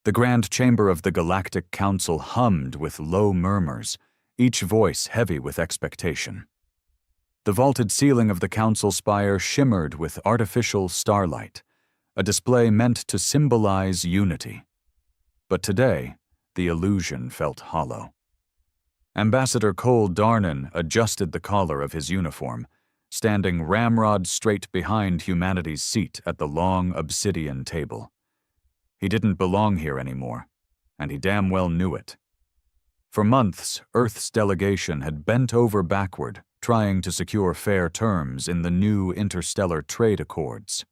The grand chamber of the Galactic Council hummed with low murmurs, each voice heavy with expectation. The vaulted ceiling of the council spire shimmered with artificial starlight, a display meant to symbolize unity. But today, the illusion felt hollow. Ambassador Cole Darnan adjusted the collar of his uniform, standing ramrod straight behind humanity's seat at the long obsidian table. He didn't belong here anymore, and he damn well knew it. For months, Earth's delegation had bent over backward, trying to secure fair terms in the new interstellar trade accords.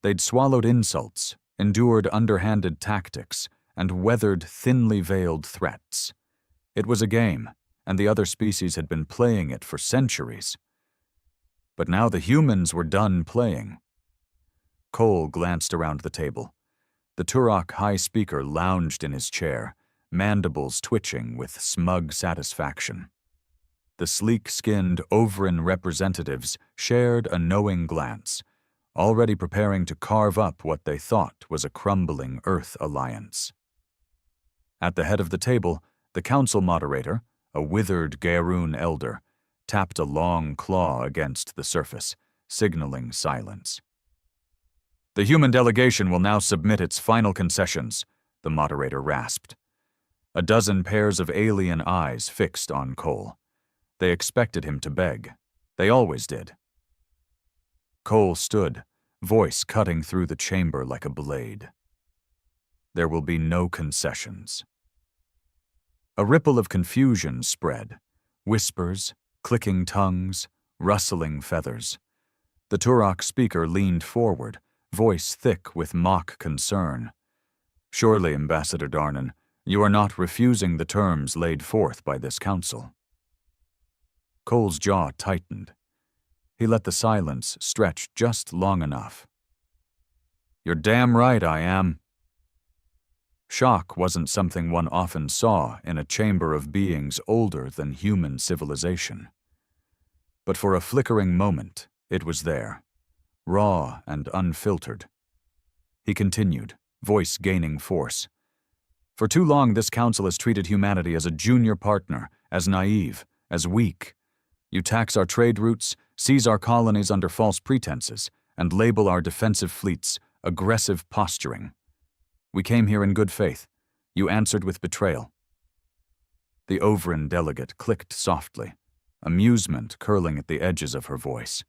They'd swallowed insults, endured underhanded tactics, and weathered thinly veiled threats. It was a game, and the other species had been playing it for centuries. But now the humans were done playing. Cole glanced around the table. The Turok High Speaker lounged in his chair, mandibles twitching with smug satisfaction. The sleek-skinned Overin representatives shared a knowing glance, already preparing to carve up what they thought was a crumbling Earth alliance. At the head of the table, the council moderator, a withered Garoon elder, tapped a long claw against the surface, signaling silence. "The human delegation will now submit its final concessions," the moderator rasped. A dozen pairs of alien eyes fixed on Cole. They expected him to beg. They always did. Cole stood, voice cutting through the chamber like a blade. "There will be no concessions." A ripple of confusion spread. Whispers, clicking tongues, rustling feathers. The Turok speaker leaned forward, voice thick with mock concern. "Surely, Ambassador Darnan, you are not refusing the terms laid forth by this council." Cole's jaw tightened. He let the silence stretch just long enough. "You're damn right I am." Shock wasn't something one often saw in a chamber of beings older than human civilization. But for a flickering moment, it was there, raw and unfiltered. He continued, voice gaining force. "For too long, this council has treated humanity as a junior partner, as naive, as weak. You tax our trade routes, seize our colonies under false pretenses, and label our defensive fleets aggressive posturing. We came here in good faith. You answered with betrayal." The Overin delegate clicked softly, amusement curling at the edges of her voice.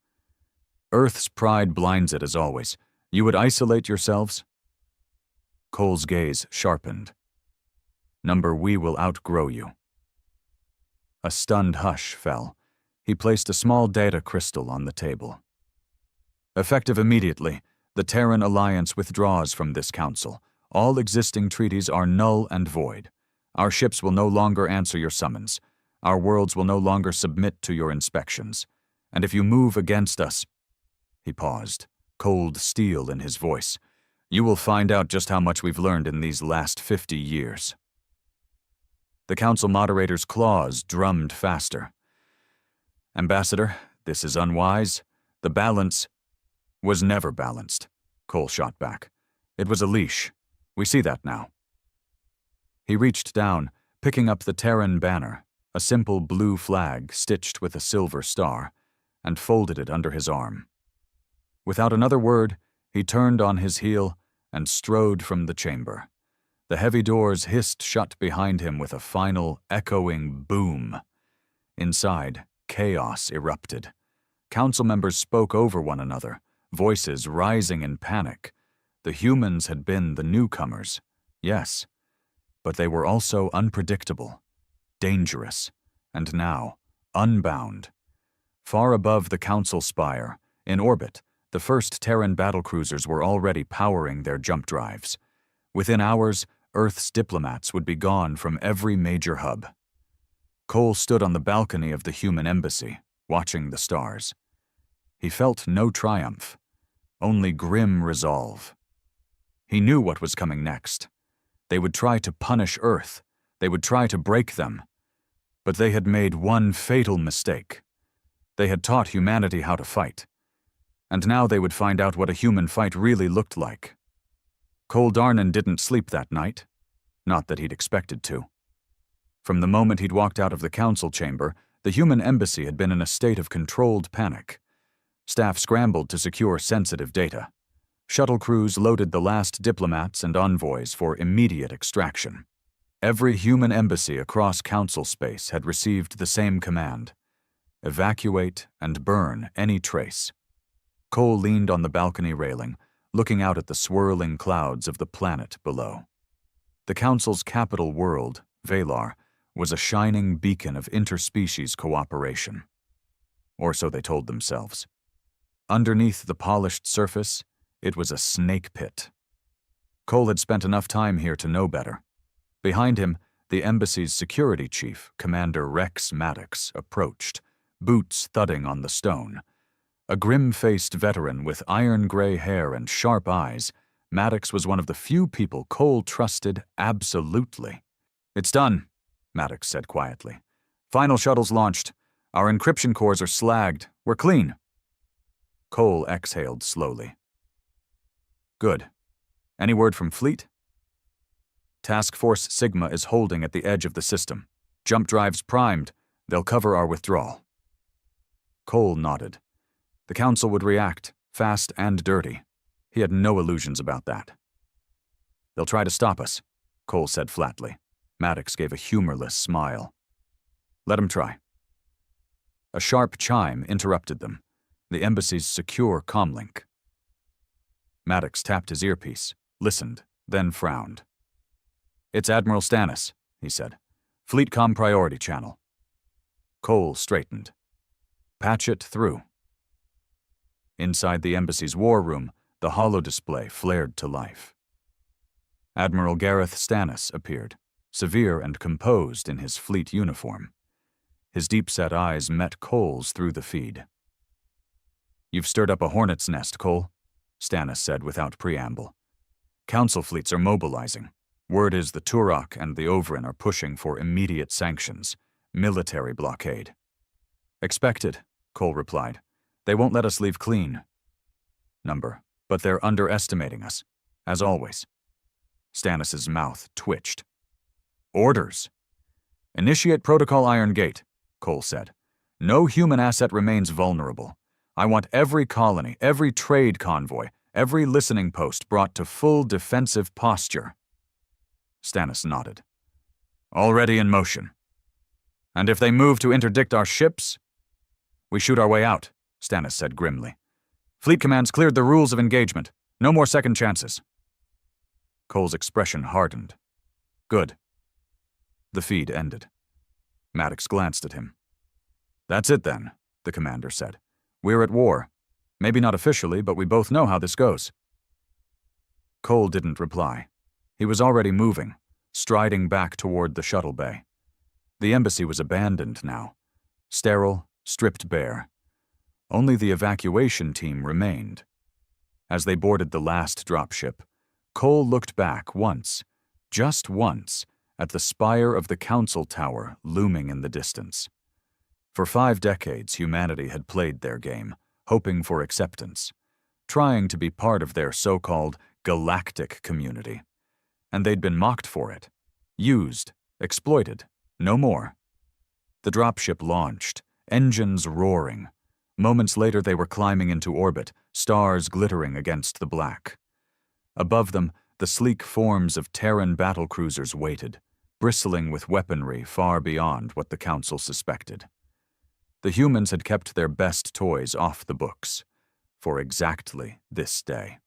"Earth's pride blinds it as always. You would isolate yourselves?" Cole's gaze sharpened. "Number, we will outgrow you." A stunned hush fell. He placed a small data crystal on the table. "Effective immediately, the Terran Alliance withdraws from this council. All existing treaties are null and void. Our ships will no longer answer your summons. Our worlds will no longer submit to your inspections. And if you move against us—" He paused, cold steel in his voice. "You will find out just how much we've learned in these last 50 years. The council moderator's claws drummed faster. "Ambassador, this is unwise. The balance was never balanced," Cole shot back. "It was a leash. We see that now." He reached down, picking up the Terran banner, a simple blue flag stitched with a silver star, and folded it under his arm. Without another word, he turned on his heel and strode from the chamber. The heavy doors hissed shut behind him with a final, echoing boom. Inside, chaos erupted. Council members spoke over one another, voices rising in panic. The humans had been the newcomers, yes, but they were also unpredictable, dangerous, and now unbound. Far above the council spire, in orbit, the first Terran battlecruisers were already powering their jump drives. Within hours, Earth's diplomats would be gone from every major hub. Cole stood on the balcony of the human embassy, watching the stars. He felt no triumph, only grim resolve. He knew what was coming next. They would try to punish Earth. They would try to break them. But they had made one fatal mistake. They had taught humanity how to fight. And now they would find out what a human fight really looked like. Cole Darnan didn't sleep that night. Not that he'd expected to. From the moment he'd walked out of the council chamber, the human embassy had been in a state of controlled panic. Staff scrambled to secure sensitive data. Shuttle crews loaded the last diplomats and envoys for immediate extraction. Every human embassy across council space had received the same command: evacuate and burn any trace. Cole leaned on the balcony railing, looking out at the swirling clouds of the planet below. The council's capital world, Valar, was a shining beacon of interspecies cooperation. Or so they told themselves. Underneath the polished surface, it was a snake pit. Cole had spent enough time here to know better. Behind him, the embassy's security chief, Commander Rex Maddox, approached, boots thudding on the stone. A grim-faced veteran with iron-gray hair and sharp eyes, Maddox was one of the few people Cole trusted absolutely. "It's done," Maddox said quietly. "Final shuttle's launched. Our encryption cores are slagged. We're clean." Cole exhaled slowly. "Good. Any word from Fleet?" "Task Force Sigma is holding at the edge of the system. Jump drives primed. They'll cover our withdrawal." Cole nodded. The Council would react, fast and dirty. He had no illusions about that. "They'll try to stop us," Cole said flatly. Maddox gave a humorless smile. "Let 'em try." A sharp chime interrupted them, the embassy's secure comlink. Maddox tapped his earpiece, listened, then frowned. "It's Admiral Stannis," he said. "Fleetcom priority channel." Cole straightened. "Patch it through." Inside the embassy's war room, the holodisplay flared to life. Admiral Gareth Stannis appeared, severe and composed in his fleet uniform. His deep-set eyes met Cole's through the feed. "You've stirred up a hornet's nest, Cole," Stannis said without preamble. "Council fleets are mobilizing. Word is the Turok and the Overin are pushing for immediate sanctions, military blockade." "Expected," Cole replied. "They won't let us leave clean." But they're underestimating us, as always." Stannis' mouth twitched. "Orders." "Initiate Protocol Iron Gate," Cole said. "No human asset remains vulnerable. I want every colony, every trade convoy, every listening post brought to full defensive posture." Stannis nodded. "Already in motion." "And if they move to interdict our ships?" "We shoot our way out," Stannis said grimly. "Fleet Command's cleared the rules of engagement. No more second chances." Cole's expression hardened. "Good." The feed ended. Maddox glanced at him. "That's it then," the commander said. "We're at war. Maybe not officially, but we both know how this goes." Cole didn't reply. He was already moving, striding back toward the shuttle bay. The embassy was abandoned now, sterile, stripped bare. Only the evacuation team remained. As they boarded the last dropship, Cole looked back once, just once, at the spire of the council tower looming in the distance. For 5 decades, humanity had played their game, hoping for acceptance, trying to be part of their so-called galactic community. And they'd been mocked for it, used, exploited, no more. The dropship launched, engines roaring. Moments later, they were climbing into orbit, stars glittering against the black. Above them, the sleek forms of Terran battlecruisers waited, bristling with weaponry far beyond what the Council suspected. The humans had kept their best toys off the books, for exactly this day.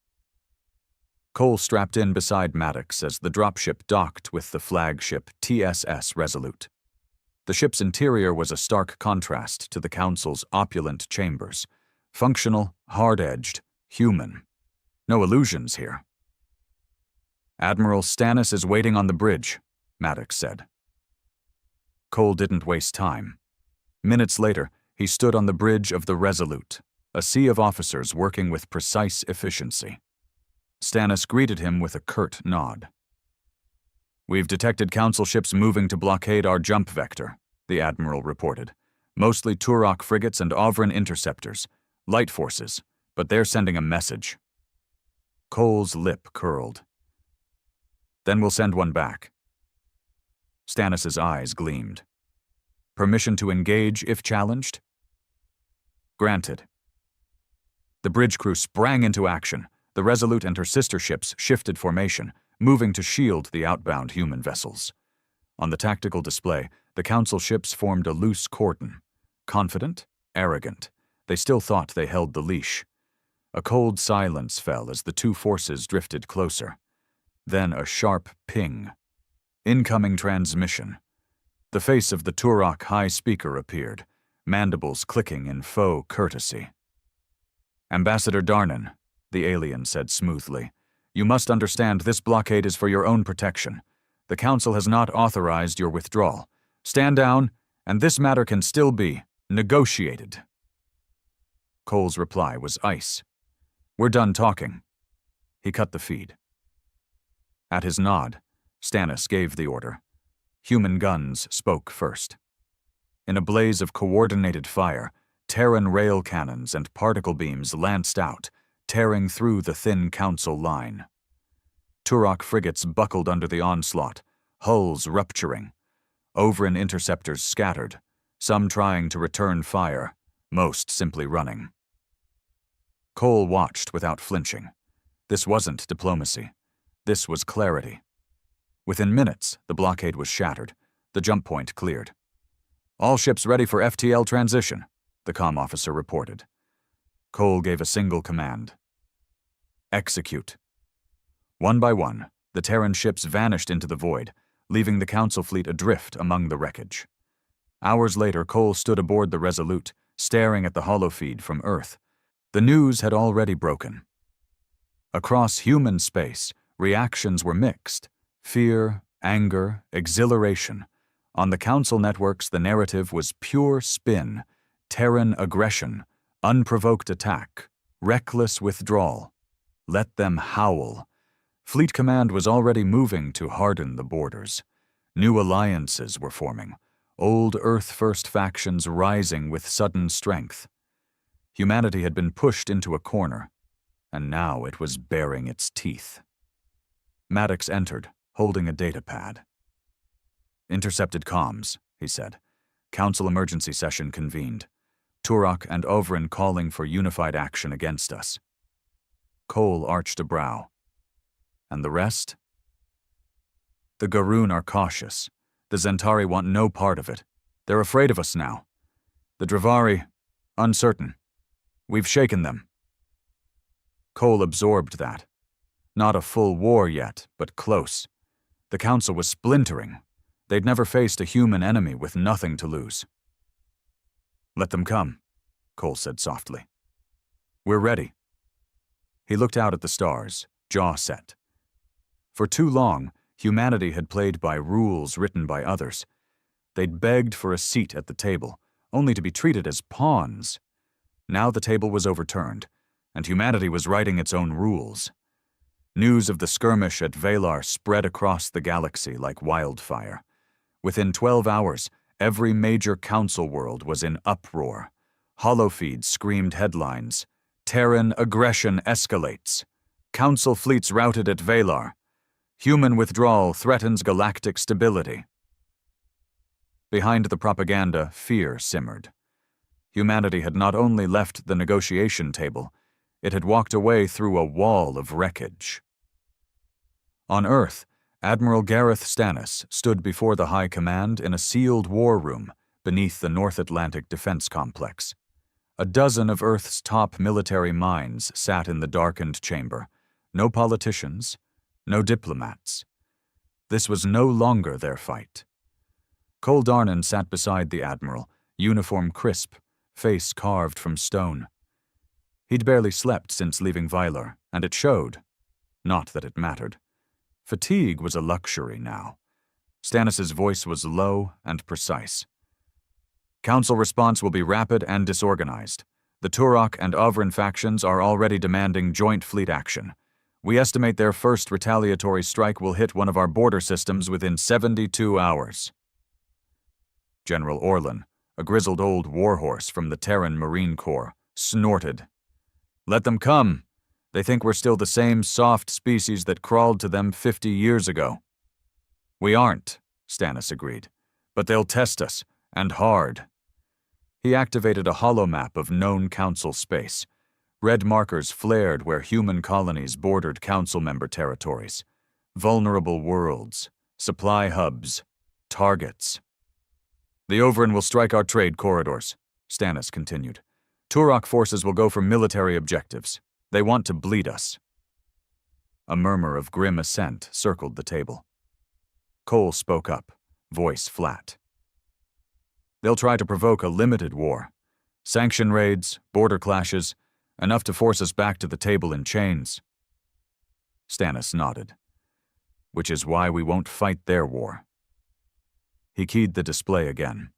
Cole strapped in beside Maddox as the dropship docked with the flagship TSS Resolute. The ship's interior was a stark contrast to the Council's opulent chambers. Functional, hard-edged, human. No illusions here. "Admiral Stannis is waiting on the bridge," Maddox said. Cole didn't waste time. Minutes later, he stood on the bridge of the Resolute, a sea of officers working with precise efficiency. Stannis greeted him with a curt nod. "We've detected Council ships moving to blockade our jump vector," the Admiral reported. "Mostly Turok frigates and Overin interceptors. Light forces, but they're sending a message." Cole's lip curled. "Then we'll send one back," Stannis' eyes gleamed. Permission to engage if challenged? Granted. The bridge crew sprang into action. The Resolute and her sister ships shifted formation, moving to shield the outbound human vessels. On the tactical display, the Council ships formed a loose cordon. Confident, arrogant, they still thought they held the leash. A cold silence fell as the two forces drifted closer. Then a sharp ping. Incoming transmission. The face of the Turok high speaker appeared, mandibles clicking in faux courtesy. "Ambassador Darnan," the alien said smoothly, "you must understand this blockade is for your own protection. The Council has not authorized your withdrawal. Stand down, and this matter can still be negotiated." Cole's reply was ice. "We're done talking." He cut the feed. At his nod, Stannis gave the order. Human guns spoke first. In a blaze of coordinated fire, Terran rail cannons and particle beams lanced out, tearing through the thin Council line. Turok frigates buckled under the onslaught, hulls rupturing. Overin interceptors scattered, some trying to return fire, most simply running. Cole watched without flinching. This wasn't diplomacy. This was clarity. Within minutes, the blockade was shattered, the jump point cleared. "All ships ready for FTL transition," the comm officer reported. Cole gave a single command. "Execute." One by one, the Terran ships vanished into the void, leaving the Council fleet adrift among the wreckage. Hours later, Cole stood aboard the Resolute, staring at the holofeed from Earth. The news had already broken. Across human space, reactions were mixed. Fear, anger, exhilaration. On the Council networks, the narrative was pure spin, Terran aggression, unprovoked attack, reckless withdrawal. Let them howl. Fleet Command was already moving to harden the borders. New alliances were forming, old Earth-first factions rising with sudden strength. Humanity had been pushed into a corner, and now it was baring its teeth. Maddox entered, holding a data pad. "Intercepted comms," he said. "Council emergency session convened. Turok and Overin calling for unified action against us." Cole arched a brow. "And the rest?" "The Garoon are cautious. The Zentari want no part of it. They're afraid of us now. The Dravari, uncertain. We've shaken them." Cole absorbed that. Not a full war yet, but close. The Council was splintering. They'd never faced a human enemy with nothing to lose. "Let them come," Cole said softly. "We're ready." He looked out at the stars, jaw set. For too long, humanity had played by rules written by others. They'd begged for a seat at the table, only to be treated as pawns. Now the table was overturned, and humanity was writing its own rules. News of the skirmish at Valar spread across the galaxy like wildfire. Within 12 hours, every major Council world was in uproar. Holofeeds screamed headlines. "Terran aggression escalates. Council fleets routed at Valar. Human withdrawal threatens galactic stability." Behind the propaganda, fear simmered. Humanity had not only left the negotiation table, it had walked away through a wall of wreckage. On Earth, Admiral Gareth Stannis stood before the High Command in a sealed war room beneath the North Atlantic Defense Complex. A dozen of Earth's top military minds sat in the darkened chamber. No politicians, no diplomats. This was no longer their fight. Cole Darnan sat beside the Admiral, uniform crisp, face carved from stone. He'd barely slept since leaving Valar, and it showed. Not that it mattered. Fatigue was a luxury now. Stannis' voice was low and precise. "Council response will be rapid and disorganized. The Turok and Overin factions are already demanding joint fleet action. We estimate their first retaliatory strike will hit one of our border systems within 72 hours. General Orlan, a grizzled old warhorse from the Terran Marine Corps, snorted. "Let them come. They think we're still the same soft species that crawled to them 50 years ago." "We aren't," Stannis agreed. "But they'll test us, and hard." He activated a holomap of known council space. Red markers flared where human colonies bordered council member territories. Vulnerable worlds, supply hubs, targets. "The Overin will strike our trade corridors," Stannis continued. "Turok forces will go for military objectives. They want to bleed us." A murmur of grim assent circled the table. Cole spoke up, voice flat. "They'll try to provoke a limited war. Sanction raids, border clashes, enough to force us back to the table in chains." Stannis nodded. "Which is why we won't fight their war." He keyed the display again.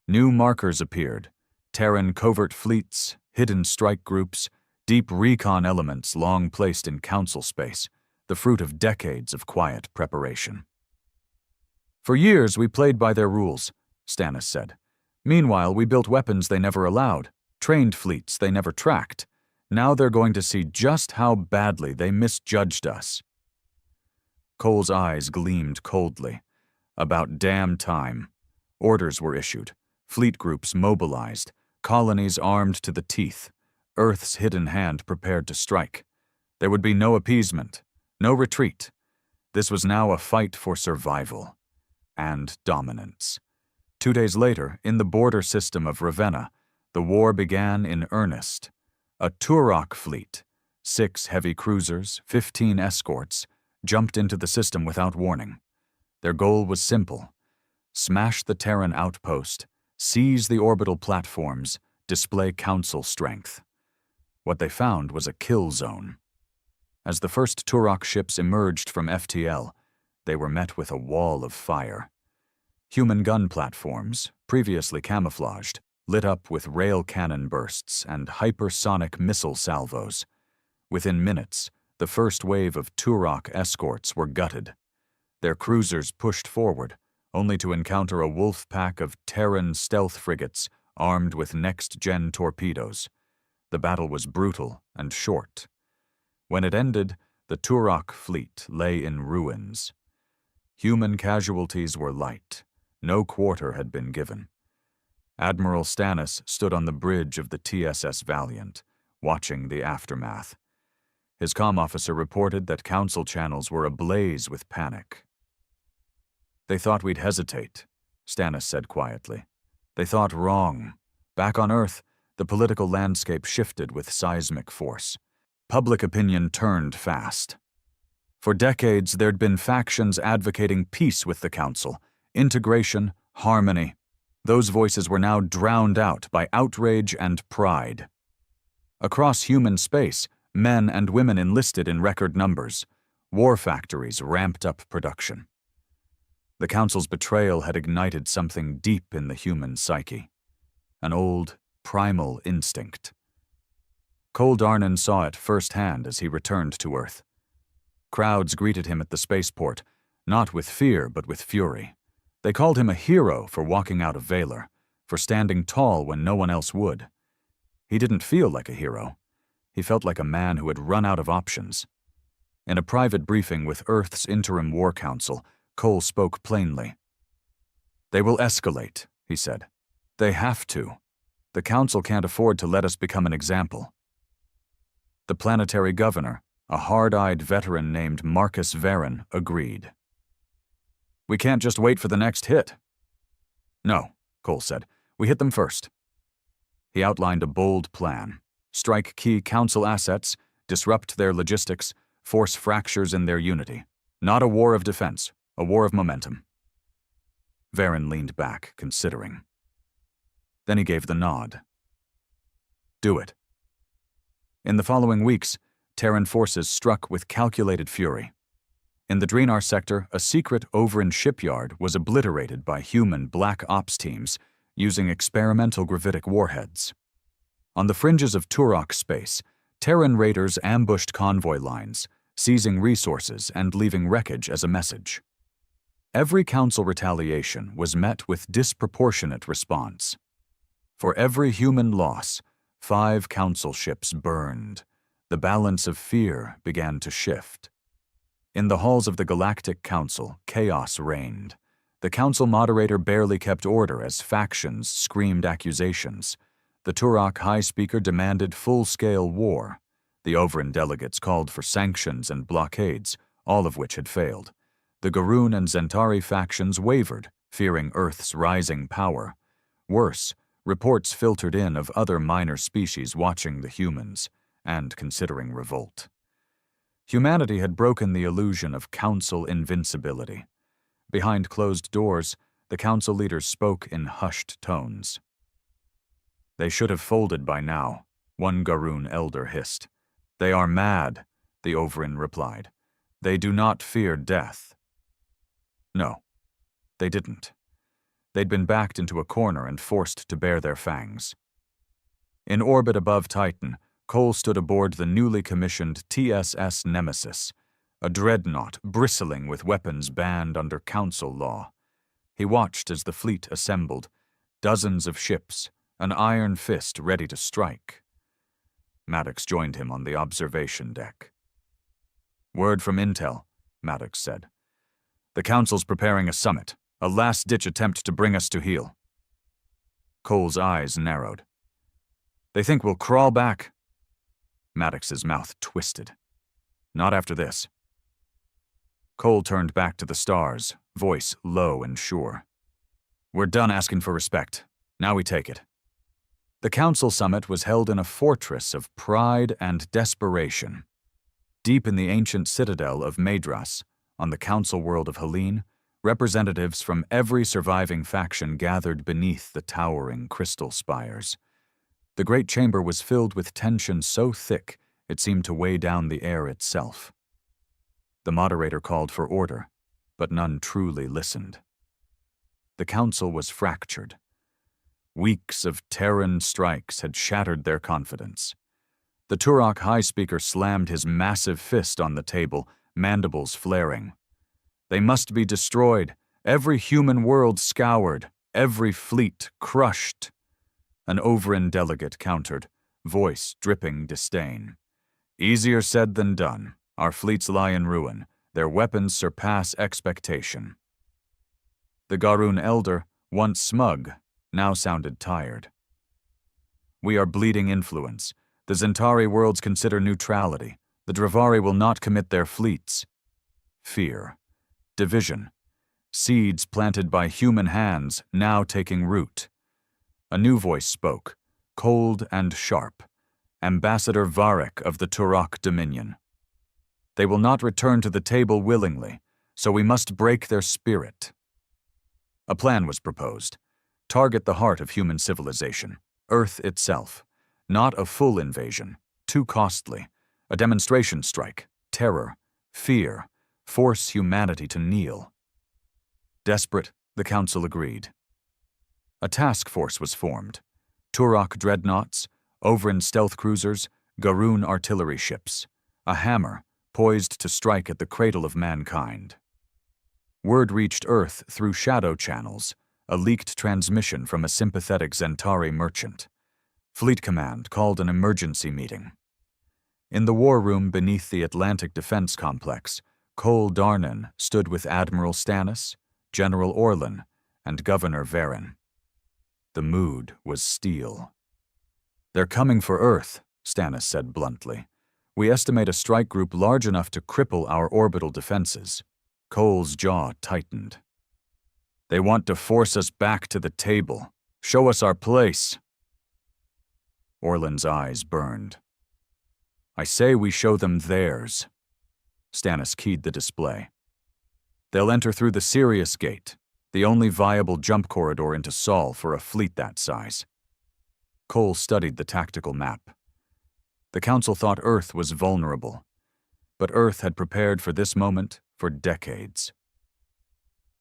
New markers appeared: Terran covert fleets, hidden strike groups, deep recon elements long placed in council space, the fruit of decades of quiet preparation. "For years we played by their rules," Stannis said. "Meanwhile, we built weapons they never allowed, trained fleets they never tracked. Now they're going to see just how badly they misjudged us." Cole's eyes gleamed coldly. About damn time. Orders were issued, fleet groups mobilized, colonies armed to the teeth, Earth's hidden hand prepared to strike. There would be no appeasement, no retreat. This was now a fight for survival and dominance. 2 days later, in the border system of Ravenna, the war began in earnest. A Turok fleet, 6 heavy cruisers, 15 escorts, jumped into the system without warning. Their goal was simple: smash the Terran outpost, seize the orbital platforms, display council strength. What they found was a kill zone. As the first Turok ships emerged from FTL, they were met with a wall of fire. Human gun platforms, previously camouflaged, lit up with rail cannon bursts and hypersonic missile salvos. Within minutes, the first wave of Turok escorts were gutted. Their cruisers pushed forward, only to encounter a wolf pack of Terran stealth frigates armed with next-gen torpedoes. The battle was brutal and short. When it ended, the Turok fleet lay in ruins. Human casualties were light. No quarter had been given. Admiral Stannis stood on the bridge of the TSS Valiant, watching the aftermath. His comm officer reported that council channels were ablaze with panic. "They thought we'd hesitate," Stannis said quietly. "They thought wrong. Back on Earth, the political landscape shifted with seismic force. Public opinion turned fast. For decades, there'd been factions advocating peace with the Council, integration, harmony. Those voices were now drowned out by outrage and pride. Across human space, men and women enlisted in record numbers. War factories ramped up production. The Council's betrayal had ignited something deep in the human psyche. An old, primal instinct. Cole Darnan saw it firsthand as he returned to Earth. Crowds greeted him at the spaceport, not with fear but with fury. They called him a hero for walking out of Valor, for standing tall when no one else would. He didn't feel like a hero. He felt like a man who had run out of options. In a private briefing with Earth's Interim War Council, Cole spoke plainly. "They will escalate," he said. "They have to. The Council can't afford to let us become an example." The planetary governor, a hard-eyed veteran named Marcus Varen, agreed. "We can't just wait for the next hit." "No," Cole said. "We hit them first." He outlined a bold plan: strike key Council assets, disrupt their logistics, force fractures in their unity. Not a war of defense, a war of momentum. Varen leaned back, considering. Then he gave the nod. "Do it." In the following weeks, Terran forces struck with calculated fury. In the Draenor sector, a secret Overin shipyard was obliterated by human black ops teams using experimental gravitic warheads. On the fringes of Turok space, Terran raiders ambushed convoy lines, seizing resources and leaving wreckage as a message. Every Council retaliation was met with disproportionate response. For every human loss, 5 Council ships burned. The balance of fear began to shift. In the halls of the Galactic Council, chaos reigned. The council moderator barely kept order as factions screamed accusations. The Turok High Speaker demanded full-scale war. The Overin delegates called for sanctions and blockades, all of which had failed. The Garoon and Zentari factions wavered, fearing Earth's rising power. Worse, reports filtered in of other minor species watching the humans and considering revolt. Humanity had broken the illusion of council invincibility. Behind closed doors, the council leaders spoke in hushed tones. "They should have folded by now," one Garoon elder hissed. "They are mad," the Overin replied. "They do not fear death." No, they didn't. They'd been backed into a corner and forced to bare their fangs. In orbit above Titan, Cole stood aboard the newly commissioned TSS Nemesis, a dreadnought bristling with weapons banned under council law. He watched as the fleet assembled, dozens of ships, an iron fist ready to strike. Maddox joined him on the observation deck. "Word from Intel," Maddox said. "The Council's preparing a summit, a last-ditch attempt to bring us to heel." Cole's eyes narrowed. "They think we'll crawl back?" Maddox's mouth twisted. "Not after this." Cole turned back to the stars, voice low and sure. "We're done asking for respect. Now we take it." The Council Summit was held in a fortress of pride and desperation. Deep in the ancient citadel of Madras, on the Council world of Helene, representatives from every surviving faction gathered beneath the towering crystal spires. The great chamber was filled with tension so thick it seemed to weigh down the air itself. The moderator called for order, but none truly listened. The council was fractured. Weeks of Terran strikes had shattered their confidence. The Turok High Speaker slammed his massive fist on the table, mandibles flaring. "They must be destroyed, every human world scoured, every fleet crushed." An Overin delegate countered, voice dripping disdain. "Easier said than done. Our fleets lie in ruin. Their weapons surpass expectation." The Garoon elder, once smug, now sounded tired. "We are bleeding influence. The Zentari worlds consider neutrality. The Dravari will not commit their fleets." Fear. Division. Seeds planted by human hands now taking root. A new voice spoke, cold and sharp. Ambassador Varek of the Turok Dominion. "They will not return to the table willingly, so we must break their spirit." A plan was proposed. Target the heart of human civilization, Earth itself. Not a full invasion, too costly. A demonstration strike, terror, fear, force humanity to kneel. Desperate, the council agreed. A task force was formed. Turok dreadnoughts, Overin stealth cruisers, Garoon artillery ships. A hammer, poised to strike at the cradle of mankind. Word reached Earth through shadow channels, a leaked transmission from a sympathetic Zentari merchant. Fleet Command called an emergency meeting. In the war room beneath the Atlantic Defense Complex, Cole Darnan stood with Admiral Stannis, General Orlan, and Governor Varen. The mood was steel. "They're coming for Earth," Stannis said bluntly. "We estimate a strike group large enough to cripple our orbital defenses." Cole's jaw tightened. "They want to force us back to the table. Show us our place." Orlan's eyes burned. "I say we show them theirs." Stannis keyed the display. "They'll enter through the Sirius Gate, the only viable jump corridor into Sol for a fleet that size." Cole studied the tactical map. The Council thought Earth was vulnerable, but Earth had prepared for this moment for decades.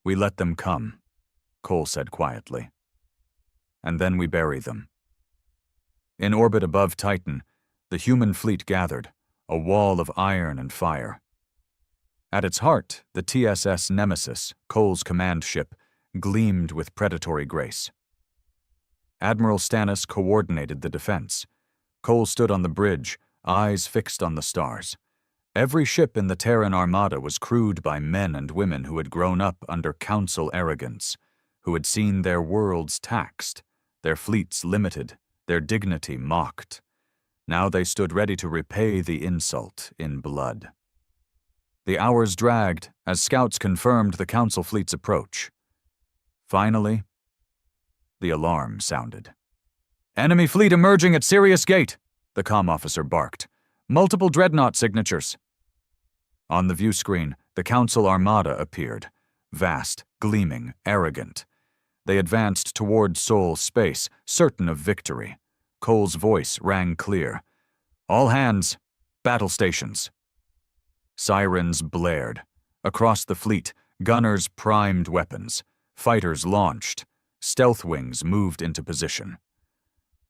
"We let them come," Cole said quietly. "And then we bury them." In orbit above Titan, the human fleet gathered, a wall of iron and fire. At its heart, the TSS Nemesis, Cole's command ship, gleamed with predatory grace. Admiral Stannis coordinated the defense. Cole stood on the bridge, eyes fixed on the stars. Every ship in the Terran armada was crewed by men and women who had grown up under Council arrogance, who had seen their worlds taxed, their fleets limited, their dignity mocked. Now they stood ready to repay the insult in blood. The hours dragged as scouts confirmed the Council fleet's approach. Finally, the alarm sounded. "Enemy fleet emerging at Sirius Gate," the comm officer barked. "Multiple dreadnought signatures." On the view screen, the Council armada appeared, vast, gleaming, arrogant. They advanced toward Sol space, certain of victory. Cole's voice rang clear. "All hands, battle stations." Sirens blared. Across the fleet, gunners primed weapons. Fighters launched. Stealth wings moved into position.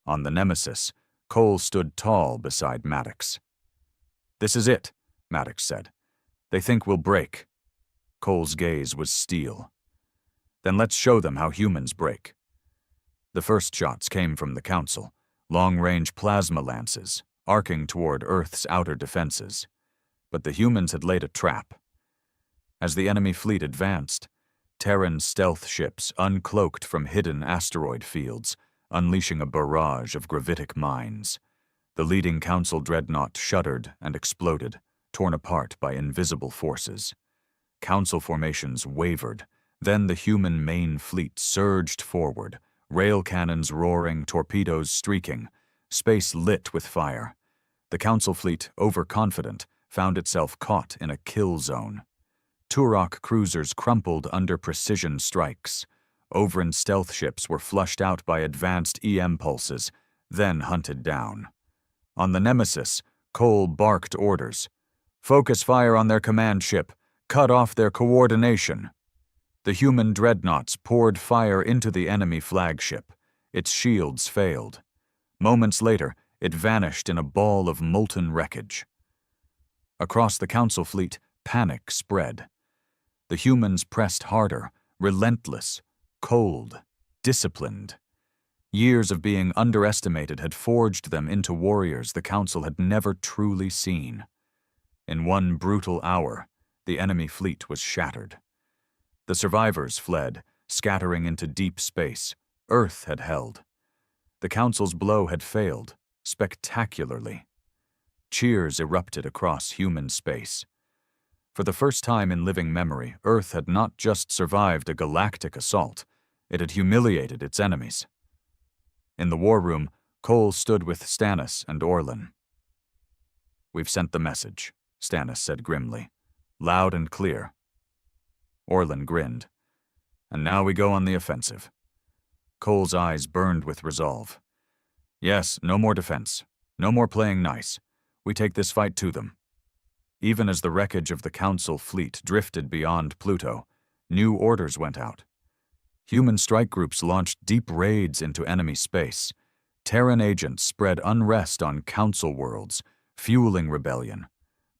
On the Nemesis, Cole stood tall beside Maddox. "This is it," Maddox said. "They think we'll break." Cole's gaze was steel. "Then let's show them how humans break." The first shots came from the Council, long-range plasma lances, arcing toward Earth's outer defenses. But the humans had laid a trap. As the enemy fleet advanced, Terran stealth ships uncloaked from hidden asteroid fields, unleashing a barrage of gravitic mines. The leading Council dreadnought shuddered and exploded, torn apart by invisible forces. Council formations wavered. Then the human main fleet surged forward, rail cannons roaring, torpedoes streaking, space lit with fire. The Council fleet, overconfident, found itself caught in a kill zone. Turok cruisers crumpled under precision strikes. Overend stealth ships were flushed out by advanced EM pulses, then hunted down. On the Nemesis, Cole barked orders. "Focus fire on their command ship. Cut off their coordination." The human dreadnoughts poured fire into the enemy flagship. Its shields failed. Moments later, it vanished in a ball of molten wreckage. Across the Council fleet, panic spread. The humans pressed harder, relentless, cold, disciplined. Years of being underestimated had forged them into warriors the Council had never truly seen. In one brutal hour, the enemy fleet was shattered. The survivors fled, scattering into deep space. Earth had held. The Council's blow had failed, spectacularly. Cheers erupted across human space. For the first time in living memory, Earth had not just survived a galactic assault, it had humiliated its enemies. In the war room, Cole stood with Stannis and Orlan. "We've sent the message," Stannis said grimly. "Loud and clear." Orlan grinned. "And now we go on the offensive." Cole's eyes burned with resolve. "Yes, no more defense. No more playing nice. We take this fight to them." Even as the wreckage of the Council fleet drifted beyond Pluto, new orders went out. Human strike groups launched deep raids into enemy space. Terran agents spread unrest on Council worlds, fueling rebellion.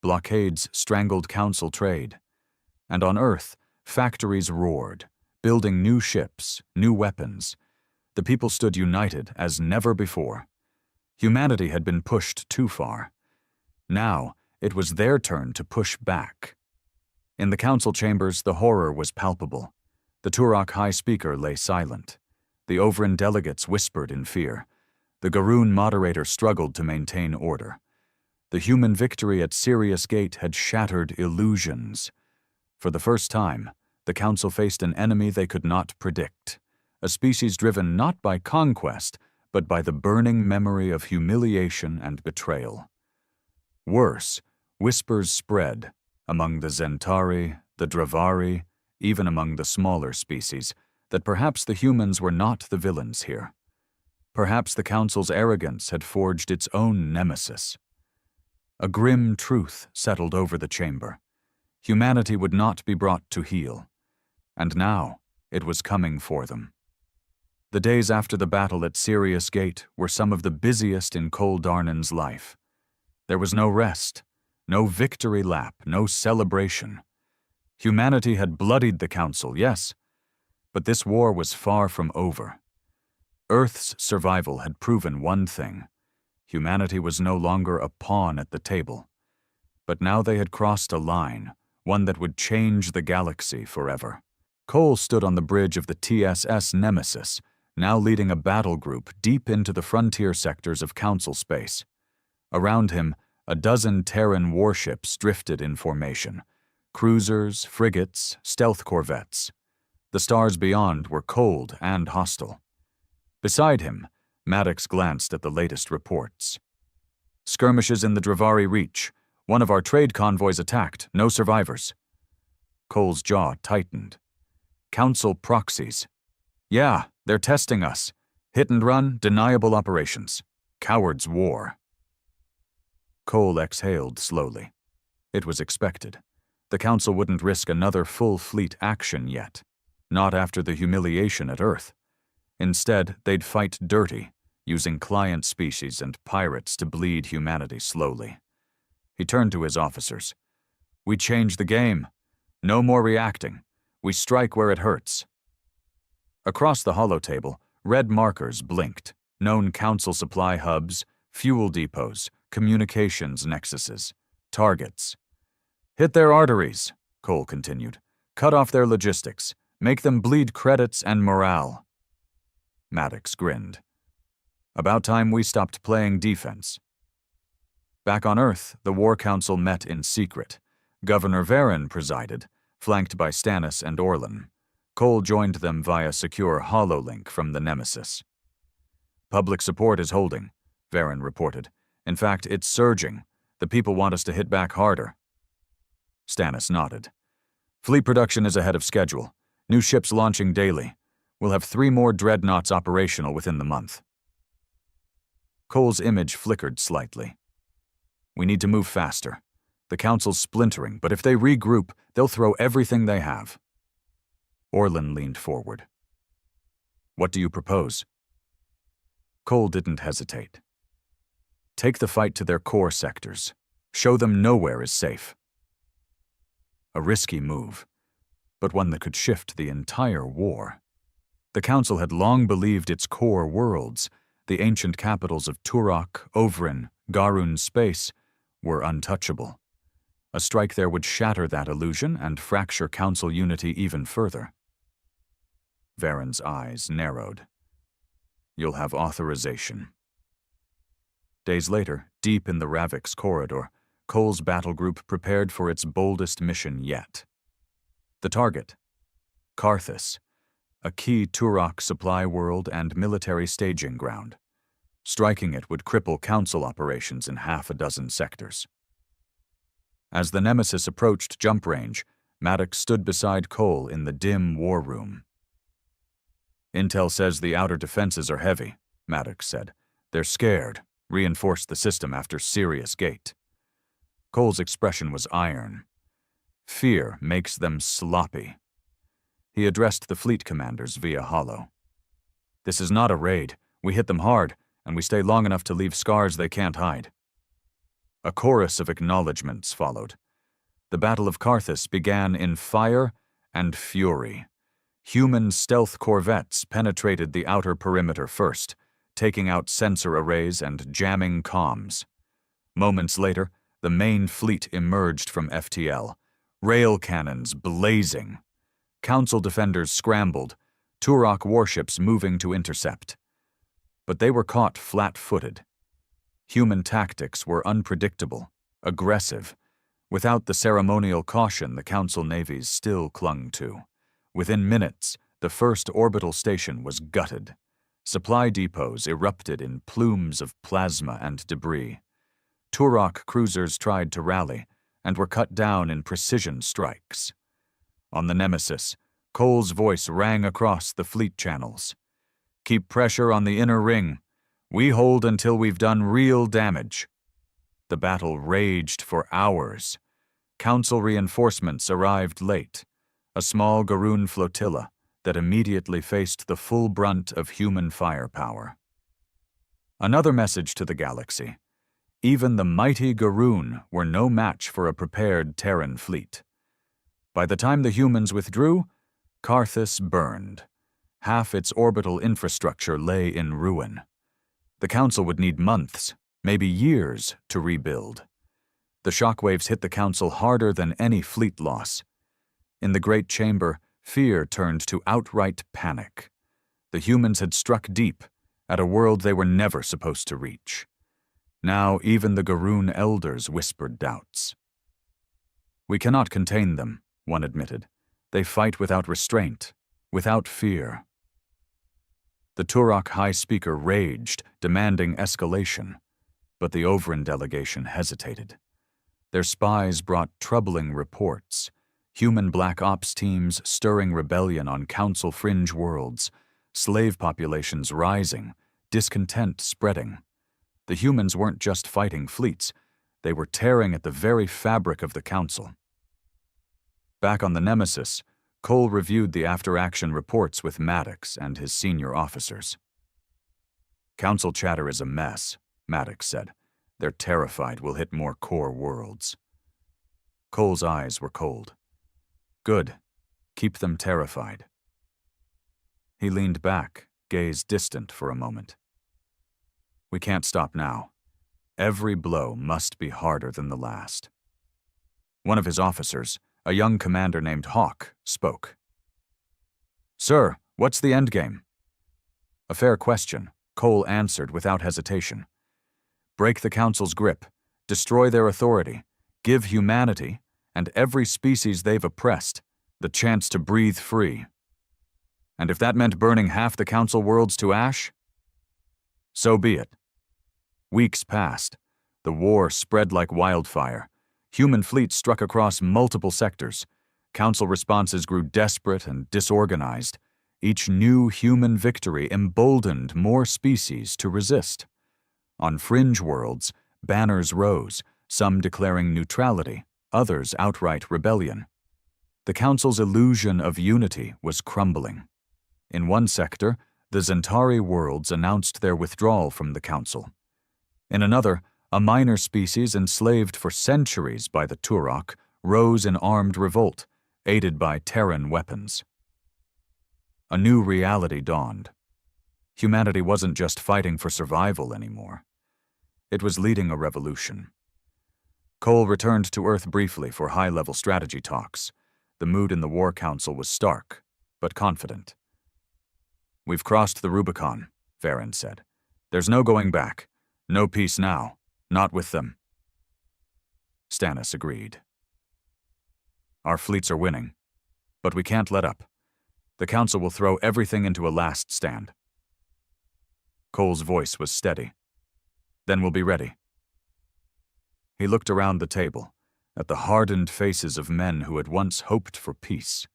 Blockades strangled Council trade. And on Earth, factories roared, building new ships, new weapons. The people stood united as never before. Humanity had been pushed too far. Now, it was their turn to push back. In the Council chambers, the horror was palpable. The Turok High Speaker lay silent. The Overend delegates whispered in fear. The Garoon moderator struggled to maintain order. The human victory at Sirius Gate had shattered illusions. For the first time, the Council faced an enemy they could not predict, a species driven not by conquest, but by the burning memory of humiliation and betrayal. Worse, whispers spread among the Zentari, the Dravari, even among the smaller species, that perhaps the humans were not the villains here. Perhaps the Council's arrogance had forged its own nemesis. A grim truth settled over the chamber. Humanity would not be brought to heel. And now, it was coming for them. The days after the battle at Sirius Gate were some of the busiest in Cole Darnan's life. There was no rest, no victory lap, no celebration. Humanity had bloodied the Council, yes, but this war was far from over. Earth's survival had proven one thing: humanity was no longer a pawn at the table. But now they had crossed a line, one that would change the galaxy forever. Cole stood on the bridge of the TSS Nemesis, now leading a battle group deep into the frontier sectors of Council space. Around him, a dozen Terran warships drifted in formation. Cruisers, frigates, stealth corvettes. The stars beyond were cold and hostile. Beside him, Maddox glanced at the latest reports. Skirmishes in the Dravari Reach. One of our trade convoys attacked. No survivors. Cole's jaw tightened. Council proxies. Yeah, they're testing us. Hit and run, deniable operations. Cowards' war. Cole exhaled slowly. It was expected. The Council wouldn't risk another full fleet action yet. Not after the humiliation at Earth. Instead, they'd fight dirty, using client species and pirates to bleed humanity slowly. He turned to his officers. We change the game. No more reacting. We strike where it hurts. Across the holotable, red markers blinked. Known Council supply hubs, fuel depots, communications nexuses, targets. Hit their arteries, Cole continued. Cut off their logistics. Make them bleed credits and morale. Maddox grinned. About time we stopped playing defense. Back on Earth, the War Council met in secret. Governor Varen presided, flanked by Stannis and Orlan. Cole joined them via secure hololink from the Nemesis. Public support is holding, Varen reported. In fact, it's surging. The people want us to hit back harder. Stannis nodded. Fleet production is ahead of schedule. New ships launching daily. We'll have 3 more dreadnoughts operational within the month. Cole's image flickered slightly. We need to move faster. The Council's splintering, but if they regroup, they'll throw everything they have. Orlan leaned forward. What do you propose? Cole didn't hesitate. Take the fight to their core sectors. Show them nowhere is safe. A risky move, but one that could shift the entire war. The Council had long believed its core worlds, the ancient capitals of Turok, Ovrin, Garun space, were untouchable. A strike there would shatter that illusion and fracture Council unity even further. Varen's eyes narrowed. You'll have authorization. Days later, deep in the Ravix corridor, Cole's battle group prepared for its boldest mission yet. The target, Karthus, a key Turok supply world and military staging ground. Striking it would cripple Council operations in 6 sectors. As the Nemesis approached jump range, Maddox stood beside Cole in the dim war room. Intel says the outer defenses are heavy, Maddox said. They're scared. Reinforced the system after Sirius Gate. Cole's expression was iron. Fear makes them sloppy. He addressed the fleet commanders via holo. This is not a raid. We hit them hard, and we stay long enough to leave scars they can't hide. A chorus of acknowledgments followed. The Battle of Karthus began in fire and fury. Human stealth corvettes penetrated the outer perimeter first, taking out sensor arrays and jamming comms. Moments later, the main fleet emerged from FTL, rail cannons blazing. Council defenders scrambled, Turok warships moving to intercept. But they were caught flat-footed. Human tactics were unpredictable, aggressive, without the ceremonial caution the Council navies still clung to. Within minutes, the first orbital station was gutted. Supply depots erupted in plumes of plasma and debris. Turok cruisers tried to rally and were cut down in precision strikes. On the Nemesis, Cole's voice rang across the fleet channels. Keep pressure on the inner ring. We hold until we've done real damage. The battle raged for hours. Council reinforcements arrived late, a small Garun flotilla that immediately faced the full brunt of human firepower. Another message to the galaxy. Even the mighty Garun were no match for a prepared Terran fleet. By the time the humans withdrew, Karthus burned. Half its orbital infrastructure lay in ruin. The Council would need months, maybe years, to rebuild. The shockwaves hit the Council harder than any fleet loss. In the Great Chamber, fear turned to outright panic. The humans had struck deep, at a world they were never supposed to reach. Now even the Garoon elders whispered doubts. "We cannot contain them," one admitted. "They fight without restraint, without fear." The Turok High Speaker raged, demanding escalation, but the Overin delegation hesitated. Their spies brought troubling reports. Human black ops teams stirring rebellion on Council fringe worlds, slave populations rising, discontent spreading. The humans weren't just fighting fleets, they were tearing at the very fabric of the Council. Back on the Nemesis, Cole reviewed the after-action reports with Maddox and his senior officers. "Council chatter is a mess," Maddox said. "They're terrified we'll hit more core worlds." Cole's eyes were cold. "Good. Keep them terrified." He leaned back, gaze distant for a moment. "We can't stop now. Every blow must be harder than the last." One of his officers, a young commander named Hawk, spoke. "Sir, what's the endgame?" A fair question, Cole answered without hesitation. "Break the Council's grip, destroy their authority, give humanity, and every species they've oppressed, the chance to breathe free. And if that meant burning half the Council worlds to ash, so be it." Weeks passed. The war spread like wildfire. Human fleets struck across multiple sectors. Council responses grew desperate and disorganized. Each new human victory emboldened more species to resist. On fringe worlds, banners rose, some declaring neutrality, others outright rebellion. The Council's illusion of unity was crumbling. In one sector, the Zentari worlds announced their withdrawal from the Council. In another, a minor species enslaved for centuries by the Turok rose in armed revolt, aided by Terran weapons. A new reality dawned. Humanity wasn't just fighting for survival anymore. It was leading a revolution. Cole returned to Earth briefly for high-level strategy talks. The mood in the War Council was stark, but confident. "We've crossed the Rubicon," Farron said. "There's no going back. No peace now. Not with them." Stannis agreed. "Our fleets are winning, but we can't let up. The Council will throw everything into a last stand." Cole's voice was steady. "Then we'll be ready." He looked around the table, at the hardened faces of men who had once hoped for peace.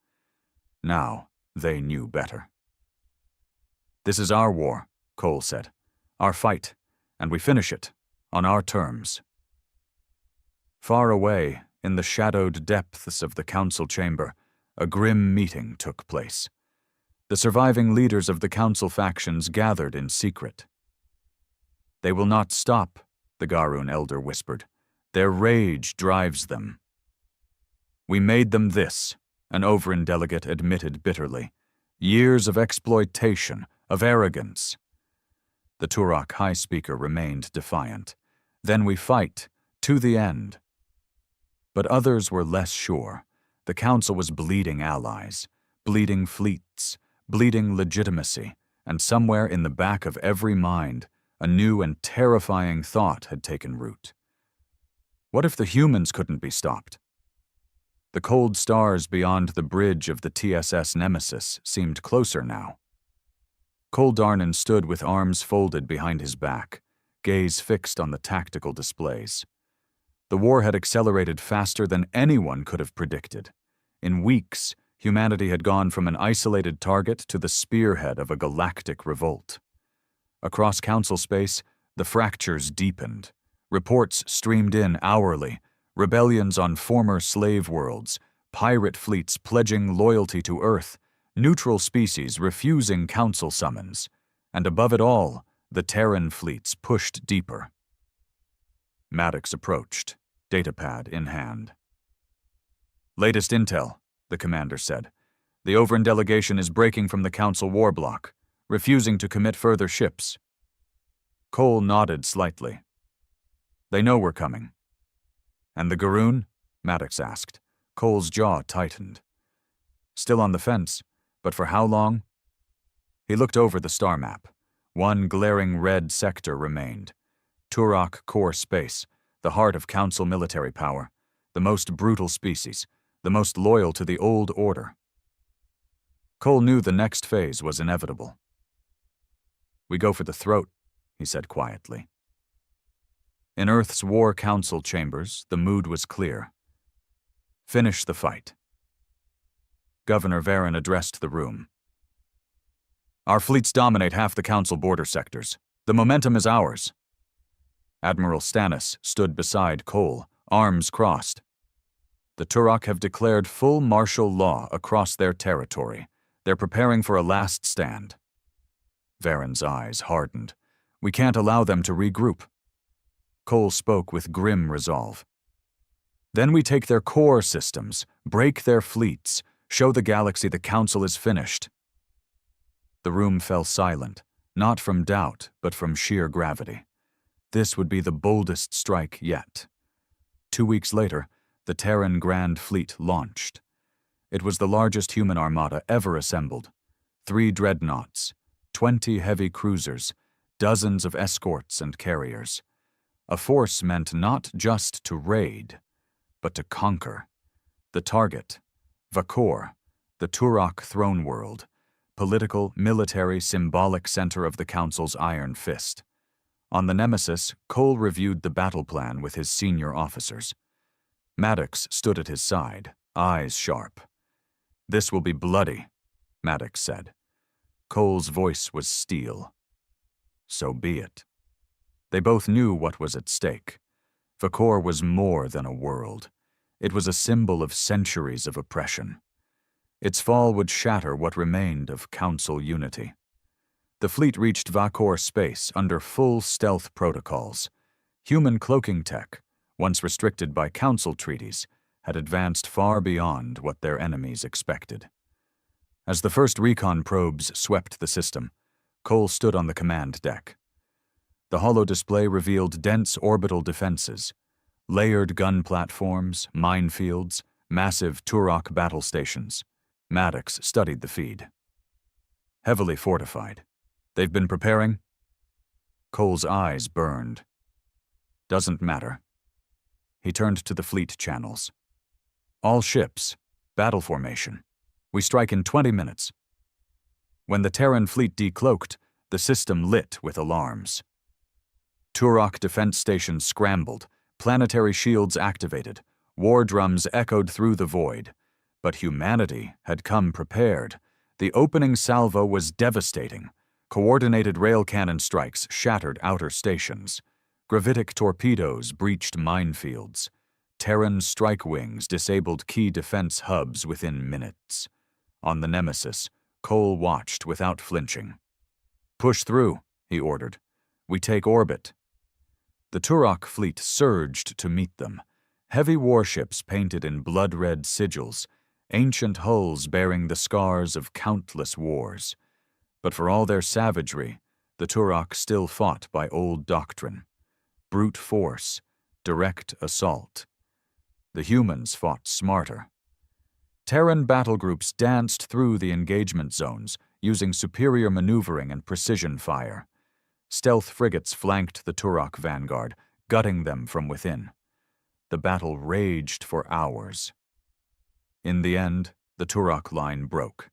Now they knew better. "This is our war," Cole said. "Our fight, and we finish it, on our terms." Far away, in the shadowed depths of the Council chamber, a grim meeting took place. The surviving leaders of the Council factions gathered in secret. "They will not stop," the Garoon elder whispered. "Their rage drives them." "We made them this," an Overin delegate admitted bitterly. "Years of exploitation, of arrogance." The Turok High Speaker remained defiant. "Then we fight, to the end." But others were less sure. The Council was bleeding allies, bleeding fleets, bleeding legitimacy, and somewhere in the back of every mind, a new and terrifying thought had taken root. What if the humans couldn't be stopped? The cold stars beyond the bridge of the TSS Nemesis seemed closer now. Cole Darnan stood with arms folded behind his back, gaze fixed on the tactical displays. The war had accelerated faster than anyone could have predicted. In weeks, humanity had gone from an isolated target to the spearhead of a galactic revolt. Across Council space, the fractures deepened. Reports streamed in hourly, rebellions on former slave worlds, pirate fleets pledging loyalty to Earth, neutral species refusing Council summons, and above it all, the Terran fleets pushed deeper. Maddox approached, datapad in hand. "Latest intel," the commander said. "The Overin delegation is breaking from the Council war block, refusing to commit further ships." Cole nodded slightly. "They know we're coming." And the Garoon? Maddox asked. Cole's jaw tightened. Still on the fence, but for how long? He looked over the star map. One glaring red sector remained. Turok core space, the heart of Council military power, the most brutal species, the most loyal to the old order. Cole knew the next phase was inevitable. We go for the throat, he said quietly. In Earth's War Council chambers, the mood was clear. Finish the fight. Governor Varen addressed the room. Our fleets dominate half the Council border sectors. The momentum is ours. Admiral Stannis stood beside Cole, arms crossed. The Turok have declared full martial law across their territory. They're preparing for a last stand. Varen's eyes hardened. We can't allow them to regroup. Cole spoke with grim resolve. Then we take their core systems, break their fleets, show the galaxy the Council is finished. The room fell silent, not from doubt, but from sheer gravity. This would be the boldest strike yet. 2 weeks later, the Terran Grand Fleet launched. It was the largest human armada ever assembled. 3 dreadnoughts, 20 heavy cruisers, dozens of escorts and carriers. A force meant not just to raid, but to conquer. The target, Vakor, the Turok throne world, political, military, symbolic center of the Council's iron fist. On the Nemesis, Cole reviewed the battle plan with his senior officers. Maddox stood at his side, eyes sharp. This will be bloody, Maddox said. Cole's voice was steel. So be it. They both knew what was at stake. Vakor was more than a world. It was a symbol of centuries of oppression. Its fall would shatter what remained of Council unity. The fleet reached Vakor space under full stealth protocols. Human cloaking tech, once restricted by Council treaties, had advanced far beyond what their enemies expected. As the first recon probes swept the system, Cole stood on the command deck. The holodisplay revealed dense orbital defenses, layered gun platforms, minefields, massive Turok battle stations. Maddox studied the feed. Heavily fortified. They've been preparing? Cole's eyes burned. Doesn't matter. He turned to the fleet channels. All ships, battle formation. We strike in 20 minutes. When the Terran fleet decloaked, the system lit with alarms. Turok defense stations scrambled, planetary shields activated, war drums echoed through the void. But humanity had come prepared. The opening salvo was devastating. Coordinated rail cannon strikes shattered outer stations. Gravitic torpedoes breached minefields. Terran strike wings disabled key defense hubs within minutes. On the Nemesis, Cole watched without flinching. Push through, he ordered. We take orbit. The Turok fleet surged to meet them. Heavy warships painted in blood-red sigils, ancient hulls bearing the scars of countless wars. But for all their savagery, the Turok still fought by old doctrine. Brute force, direct assault. The humans fought smarter. Terran battle groups danced through the engagement zones, using superior maneuvering and precision fire. Stealth frigates flanked the Turok vanguard, gutting them from within. The battle raged for hours. In the end, the Turok line broke.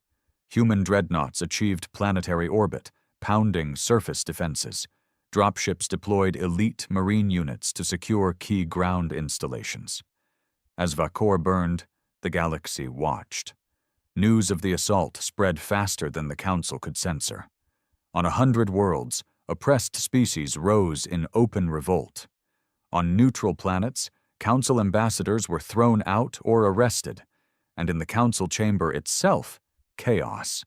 Human dreadnoughts achieved planetary orbit, pounding surface defenses. Dropships deployed elite marine units to secure key ground installations. As Vakor burned, the galaxy watched. News of the assault spread faster than the Council could censor. On 100 worlds, oppressed species rose in open revolt. On neutral planets, Council ambassadors were thrown out or arrested, and in the Council chamber itself, chaos.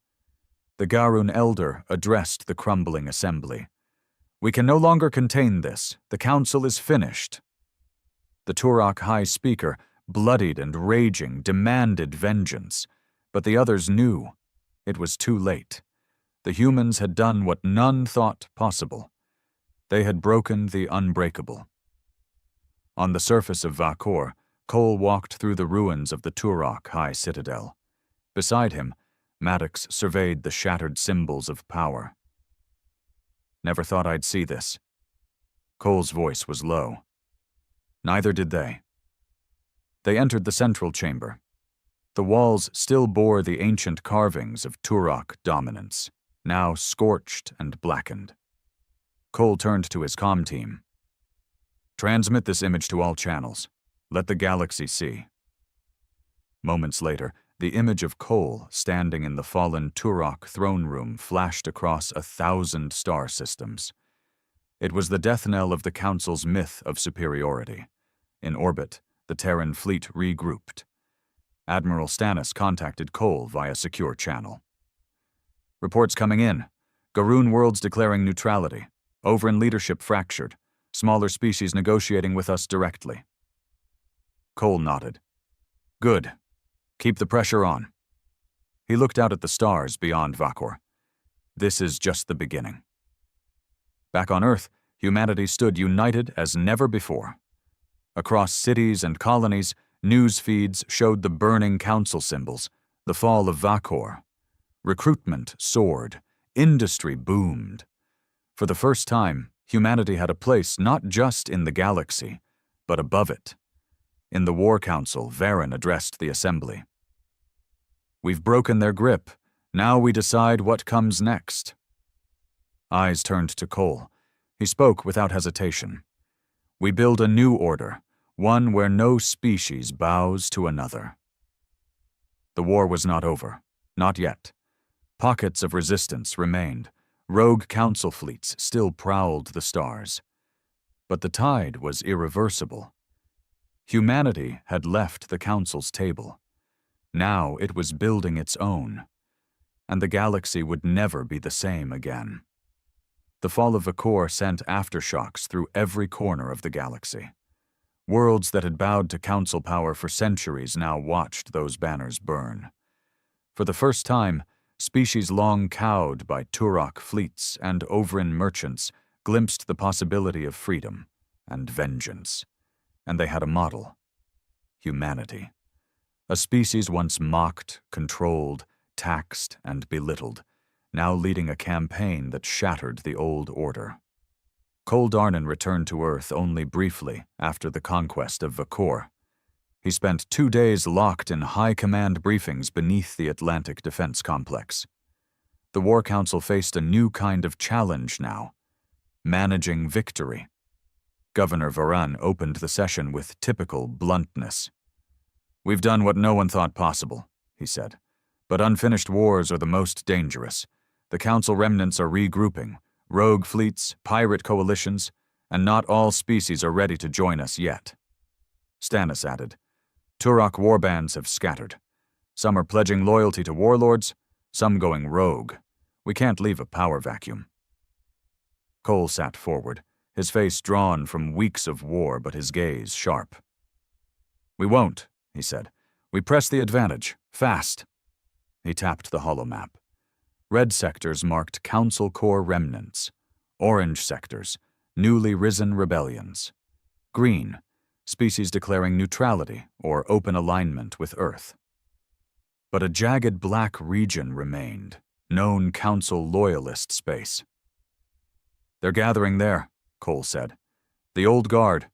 The Garoon Elder addressed the crumbling assembly. We can no longer contain this. The Council is finished. The Turok High Speaker, bloodied and raging, demanded vengeance, but the others knew it was too late. The humans had done what none thought possible. They had broken the unbreakable. On the surface of Vakor, Cole walked through the ruins of the Turok High Citadel. Beside him, Maddox surveyed the shattered symbols of power. "Never thought I'd see this." Cole's voice was low. Neither did they. They entered the central chamber. The walls still bore the ancient carvings of Turok dominance, now scorched and blackened. Cole turned to his comm team. "Transmit this image to all channels. Let the galaxy see." Moments later, the image of Cole standing in the fallen Turok throne room flashed across 1,000 star systems. It was the death knell of the Council's myth of superiority. In orbit, the Terran fleet regrouped. Admiral Stannis contacted Cole via secure channel. "Reports coming in. Garoon worlds declaring neutrality. Overin leadership fractured. Smaller species negotiating with us directly." Cole nodded. "Good. Keep the pressure on." He looked out at the stars beyond Vakor. This is just the beginning. Back on Earth, humanity stood united as never before. Across cities and colonies, news feeds showed the burning council symbols, the fall of Vakor. Recruitment soared. Industry boomed. For the first time, humanity had a place not just in the galaxy, but above it. In the War Council, Varen addressed the assembly. "We've broken their grip. Now we decide what comes next." Eyes turned to Cole. He spoke without hesitation. "We build a new order, one where no species bows to another." The war was not over. Not yet. Pockets of resistance remained. Rogue council fleets still prowled the stars. But the tide was irreversible. Humanity had left the Council's table. Now it was building its own. And the galaxy would never be the same again. The fall of Vakor sent aftershocks through every corner of the galaxy. Worlds that had bowed to Council power for centuries now watched those banners burn. For the first time, species long cowed by Turok fleets and Overin merchants glimpsed the possibility of freedom and vengeance. And they had a model: humanity. A species once mocked, controlled, taxed, and belittled, now leading a campaign that shattered the old order. Cole Darnan returned to Earth only briefly after the conquest of Vakor. He spent 2 days locked in high-command briefings beneath the Atlantic Defense Complex. The War Council faced a new kind of challenge now: managing victory. Governor Varan opened the session with typical bluntness. "We've done what no one thought possible," he said. "But unfinished wars are the most dangerous. The Council remnants are regrouping, rogue fleets, pirate coalitions, and not all species are ready to join us yet." Stannis added, "Turok warbands have scattered. Some are pledging loyalty to warlords, some going rogue. We can't leave a power vacuum." Cole sat forward, his face drawn from weeks of war but his gaze sharp. "We won't," he said. "We press the advantage, fast." He tapped the holomap. Red sectors marked Council Corps remnants. Orange sectors, newly risen rebellions. Green, species declaring neutrality or open alignment with Earth. But a jagged black region remained, known Council loyalist space. "They're gathering there," Cole said. "The old guard,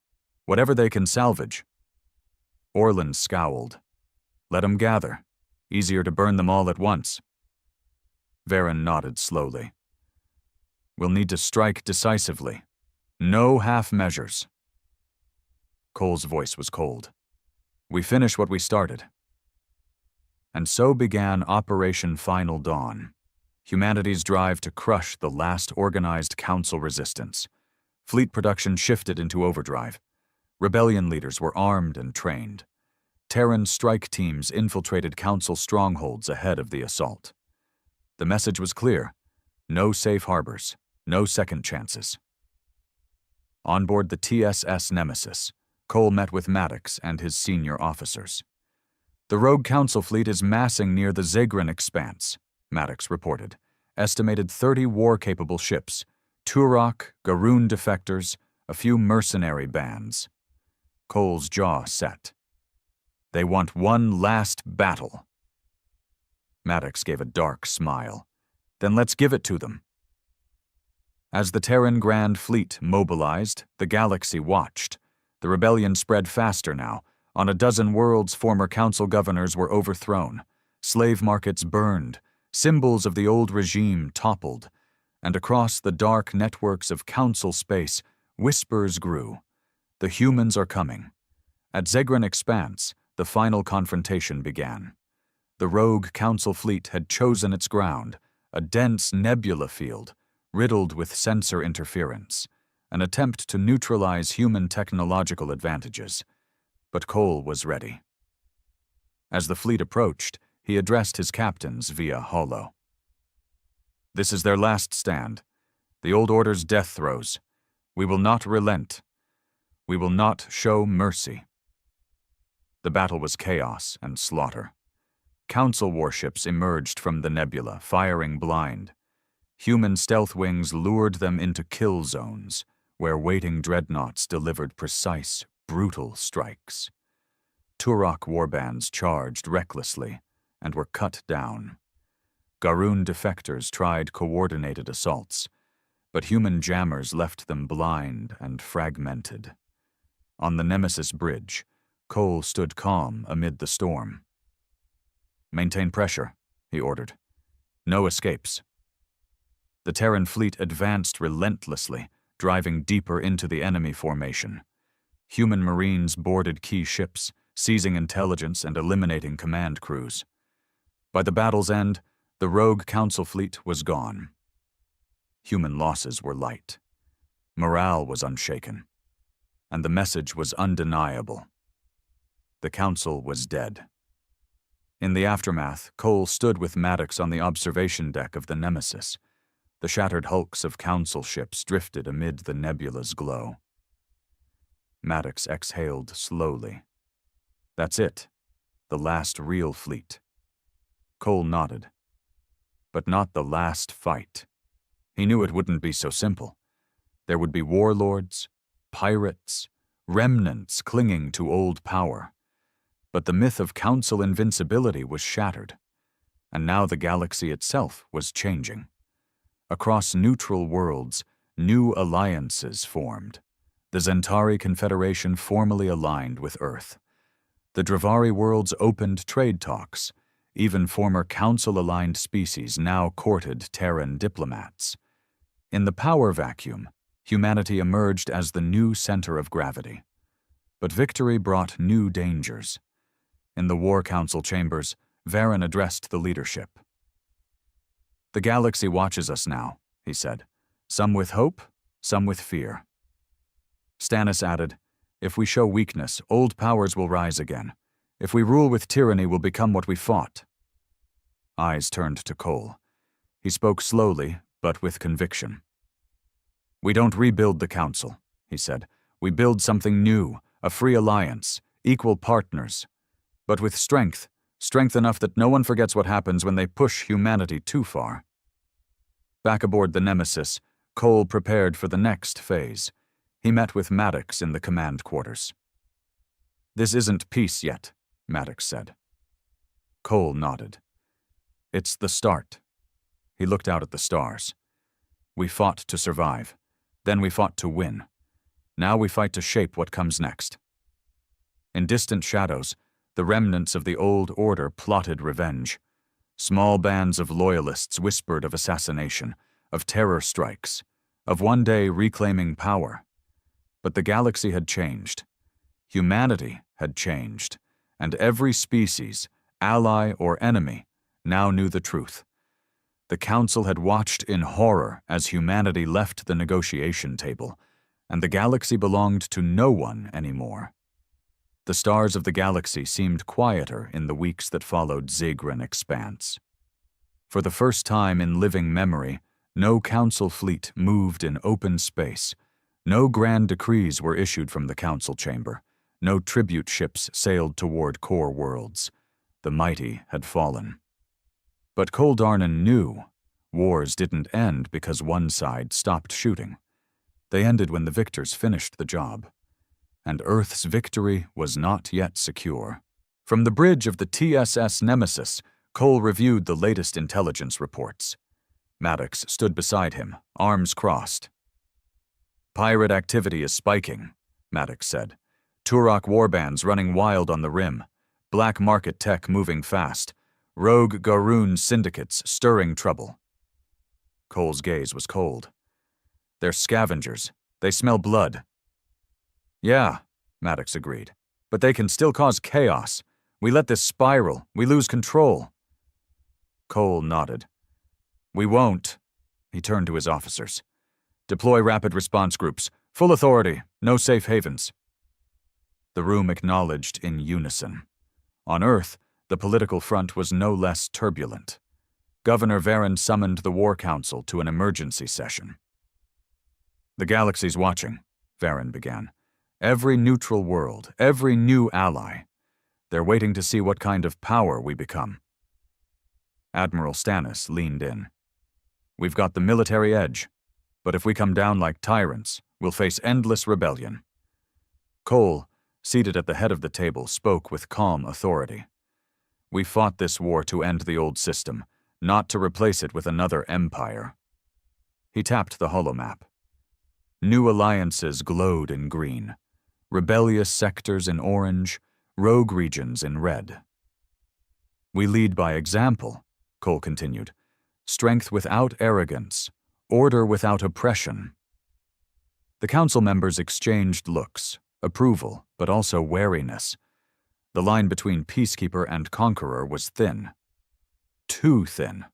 whatever they can salvage." Orland scowled. "Let 'em gather. Easier to burn them all at once." Varen nodded slowly. "We'll need to strike decisively. No half measures." Cole's voice was cold. "We finish what we started." And so began Operation Final Dawn, humanity's drive to crush the last organized Council resistance. Fleet production shifted into overdrive. Rebellion leaders were armed and trained. Terran strike teams infiltrated Council strongholds ahead of the assault. The message was clear: no safe harbors, no second chances. On board the TSS Nemesis, Cole met with Maddox and his senior officers. "The rogue Council fleet is massing near the Zagran Expanse," Maddox reported. "Estimated 30 war-capable ships, Turok, Garoon defectors, a few mercenary bands." Cole's jaw set. They want one last battle. Maddox gave a dark smile. Then let's give it to them. As the Terran Grand Fleet mobilized, the galaxy watched. The rebellion spread faster now. On a dozen worlds, former council governors were overthrown. Slave markets burned. Symbols of the old regime toppled. And across the dark networks of council space, whispers grew. The humans are coming. At Zegran Expanse, the final confrontation began. The rogue council fleet had chosen its ground, a dense nebula field, riddled with sensor interference, an attempt to neutralize human technological advantages. But Cole was ready. As the fleet approached, he addressed his captains via holo. This is their last stand. The old order's death throes. We will not relent. We will not show mercy. The battle was chaos and slaughter. Council warships emerged from the nebula, firing blind. Human stealth wings lured them into kill zones, where waiting dreadnoughts delivered precise, brutal strikes. Turok warbands charged recklessly and were cut down. Garoon defectors tried coordinated assaults, but human jammers left them blind and fragmented. On the Nemesis bridge, Cole stood calm amid the storm. "Maintain pressure," he ordered. "No escapes." The Terran fleet advanced relentlessly, driving deeper into the enemy formation. Human Marines boarded key ships, seizing intelligence and eliminating command crews. By the battle's end, the rogue council fleet was gone. Human losses were light. Morale was unshaken. And the message was undeniable. The council was dead. In the aftermath, Cole stood with Maddox on the observation deck of the Nemesis. The shattered hulks of council ships drifted amid the nebula's glow. Maddox exhaled slowly. That's it. The last real fleet. Cole nodded. But not the last fight. He knew it wouldn't be so simple. There would be warlords, pirates, remnants clinging to old power. But the myth of council invincibility was shattered, and now the galaxy itself was changing. Across neutral worlds, new alliances formed. The Zentari Confederation formally aligned with Earth. The Dravari worlds opened trade talks. Even former council-aligned species now courted Terran diplomats. In the power vacuum, humanity emerged as the new center of gravity. But victory brought new dangers. In the War Council chambers, Varen addressed the leadership. "The galaxy watches us now," he said. "Some with hope, some with fear." Stannis added, "If we show weakness, old powers will rise again. If we rule with tyranny, we'll become what we fought." Eyes turned to Cole. He spoke slowly, but with conviction. "We don't rebuild the council," he said. "We build something new, a free alliance, equal partners. But with strength enough that no one forgets what happens when they push humanity too far." Back aboard the Nemesis, Cole prepared for the next phase. He met with Maddox in the command quarters. "This isn't peace yet," Maddox said. Cole nodded. "It's the start." He looked out at the stars. "We fought to survive. Then we fought to win. Now we fight to shape what comes next." In distant shadows, the remnants of the old order plotted revenge. Small bands of loyalists whispered of assassination, of terror strikes, of one day reclaiming power. But the galaxy had changed. Humanity had changed, and every species, ally or enemy, now knew the truth. The Council had watched in horror as humanity left the negotiation table, and the galaxy belonged to no one anymore. The stars of the galaxy seemed quieter in the weeks that followed Zegran Expanse. For the first time in living memory, no council fleet moved in open space. No grand decrees were issued from the council chamber. No tribute ships sailed toward core worlds. The mighty had fallen. But Cole Darnan knew wars didn't end because one side stopped shooting. They ended when the victors finished the job. and Earth's victory was not yet secure. From the bridge of the TSS Nemesis, Cole reviewed the latest intelligence reports. Maddox stood beside him, arms crossed. "Pirate activity is spiking," Maddox said. "Turok warbands running wild on the rim. Black market tech moving fast. Rogue Garoon syndicates stirring trouble." Cole's gaze was cold. "They're scavengers. They smell blood." "Yeah," Maddox agreed. "But they can still cause chaos. We let this spiral. We lose control." Cole nodded. "We won't." He turned to his officers. "Deploy rapid response groups. Full authority. No safe havens." The room acknowledged in unison. On Earth, the political front was no less turbulent. Governor Varen summoned the War Council to an emergency session. "The galaxy's watching," Varen began. "Every neutral world, every new ally. They're waiting to see what kind of power we become." Admiral Stannis leaned in. "We've got the military edge, but if we come down like tyrants, we'll face endless rebellion." Cole, seated at the head of the table, spoke with calm authority. "We fought this war to end the old system, not to replace it with another empire." He tapped the holomap. New alliances glowed in green, rebellious sectors in orange, rogue regions in red. "We lead by example," Cole continued. "Strength without arrogance, order without oppression." The council members exchanged looks, approval, but also wariness. The line between peacekeeper and conqueror was thin. Too thin.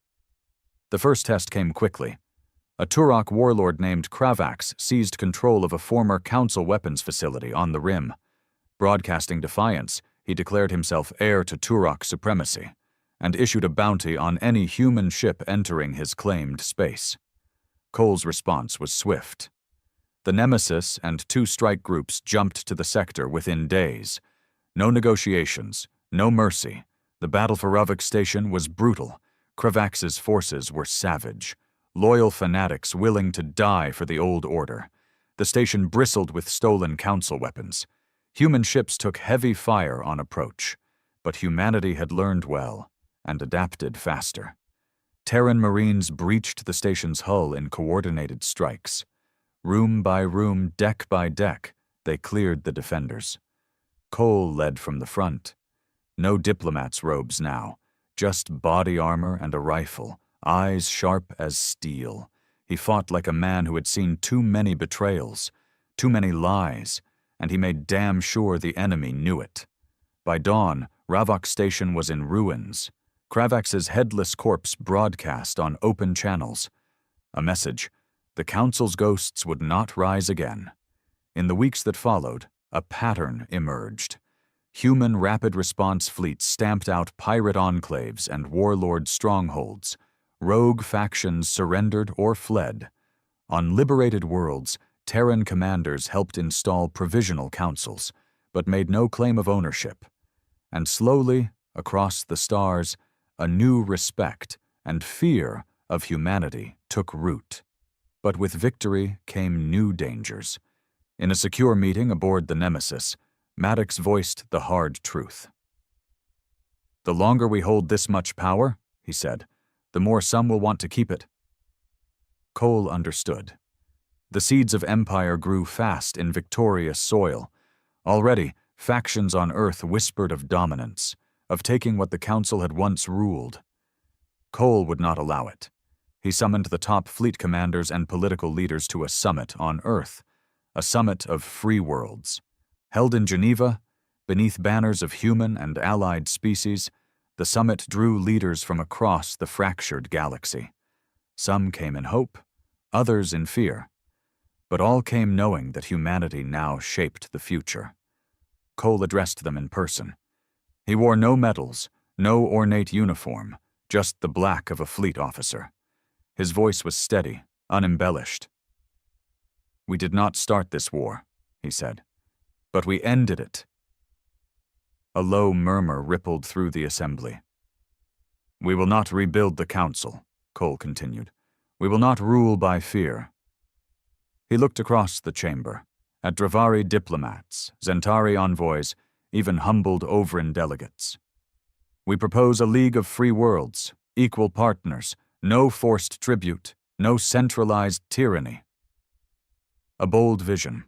The first test came quickly. A Turok warlord named Kravax seized control of a former council weapons facility on the Rim. Broadcasting defiance, he declared himself heir to Turok supremacy, and issued a bounty on any human ship entering his claimed space. Cole's response was swift. The Nemesis and 2 strike groups jumped to the sector within days. No negotiations, no mercy. The battle for Ravik Station was brutal. Kravax's forces were savage. Loyal fanatics willing to die for the old order. The station bristled with stolen council weapons. Human ships took heavy fire on approach, but humanity had learned well and adapted faster. Terran Marines breached the station's hull in coordinated strikes. Room by room, deck by deck, they cleared the defenders. Cole led from the front. No diplomat's robes now, just body armor and a rifle, eyes sharp as steel. He fought like a man who had seen too many betrayals, too many lies, and he made damn sure the enemy knew it. By dawn, Ravik Station was in ruins. Kravax's headless corpse broadcast on open channels. A message: the Council's ghosts would not rise again. In the weeks that followed, a pattern emerged. Human rapid response fleets stamped out pirate enclaves and warlord strongholds. Rogue factions surrendered or fled. On liberated worlds, Terran commanders helped install provisional councils, but made no claim of ownership. And slowly, across the stars, a new respect and fear of humanity took root. But with victory came new dangers. In a secure meeting aboard the Nemesis, Maddox voiced the hard truth. "The longer we hold this much power," he said, "the more some will want to keep it." Cole understood. The seeds of empire grew fast in victorious soil. Already, factions on Earth whispered of dominance, of taking what the Council had once ruled. Cole would not allow it. He summoned the top fleet commanders and political leaders to a summit on Earth, a summit of free worlds. Held in Geneva, beneath banners of human and allied species, the summit drew leaders from across the fractured galaxy. Some came in hope, others in fear, but all came knowing that humanity now shaped the future. Cole addressed them in person. He wore no medals, no ornate uniform, just the black of a fleet officer. His voice was steady, unembellished. "We did not start this war," he said, "but we ended it." A low murmur rippled through the assembly. "We will not rebuild the Council," Cole continued. "We will not rule by fear." He looked across the chamber, At Dravari diplomats, Zentari envoys, even humbled Ovrin delegates. We propose a league of free worlds, equal partners, no forced tribute, no centralized tyranny. A bold vision,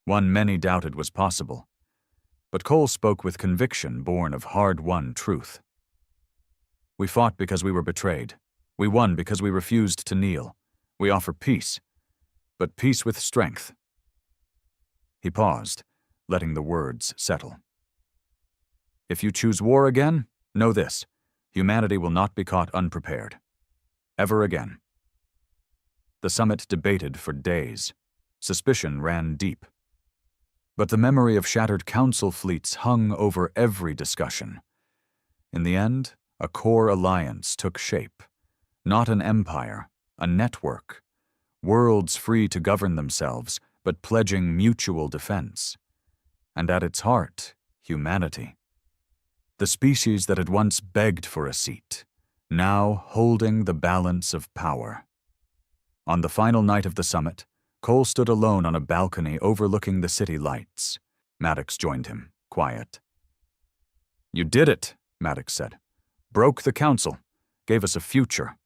one many doubted was possible. But Cole spoke with conviction born of hard-won truth. We fought because we were betrayed. We won because we refused to kneel. We offer peace, but peace with strength. He paused, letting the words settle. If you choose war again, know this: humanity will not be caught unprepared. Ever again. The summit debated for days. Suspicion ran deep. But the memory of shattered council fleets hung over every discussion. In the end, a core alliance took shape. Not an empire, a network. Worlds free to govern themselves, but pledging mutual defense. And at its heart, humanity. The species that had once begged for a seat, now holding the balance of power. On the final night of the summit, Cole stood alone on a balcony overlooking the city lights. Maddox joined him, quiet. "You did it," Maddox said. "Broke the council, gave us a future."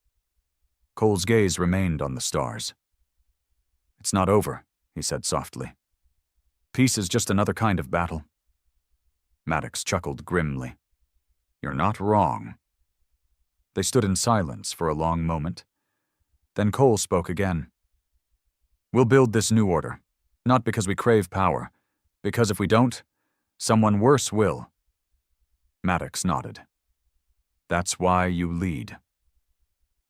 Cole's gaze remained on the stars. "It's not over," he said softly. "Peace is just another kind of battle." Maddox chuckled grimly. "You're not wrong." They stood in silence for a long moment. Then Cole spoke again. "We'll build this new order, not because we crave power, because if we don't, someone worse will." Maddox nodded. "That's why you lead."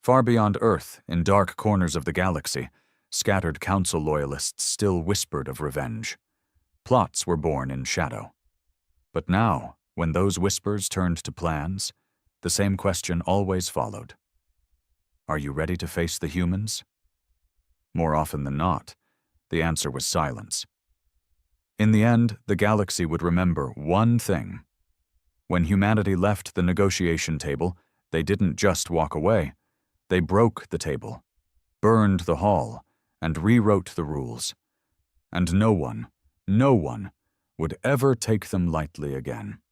Far beyond Earth, in dark corners of the galaxy, scattered council loyalists still whispered of revenge. Plots were born in shadow. But now, when those whispers turned to plans, the same question always followed. Are you ready to face the humans? More often than not, the answer was silence. In the end, the galaxy would remember one thing. When humanity left the negotiation table, they didn't just walk away. They broke the table, burned the hall, and rewrote the rules. And no one would ever take them lightly again.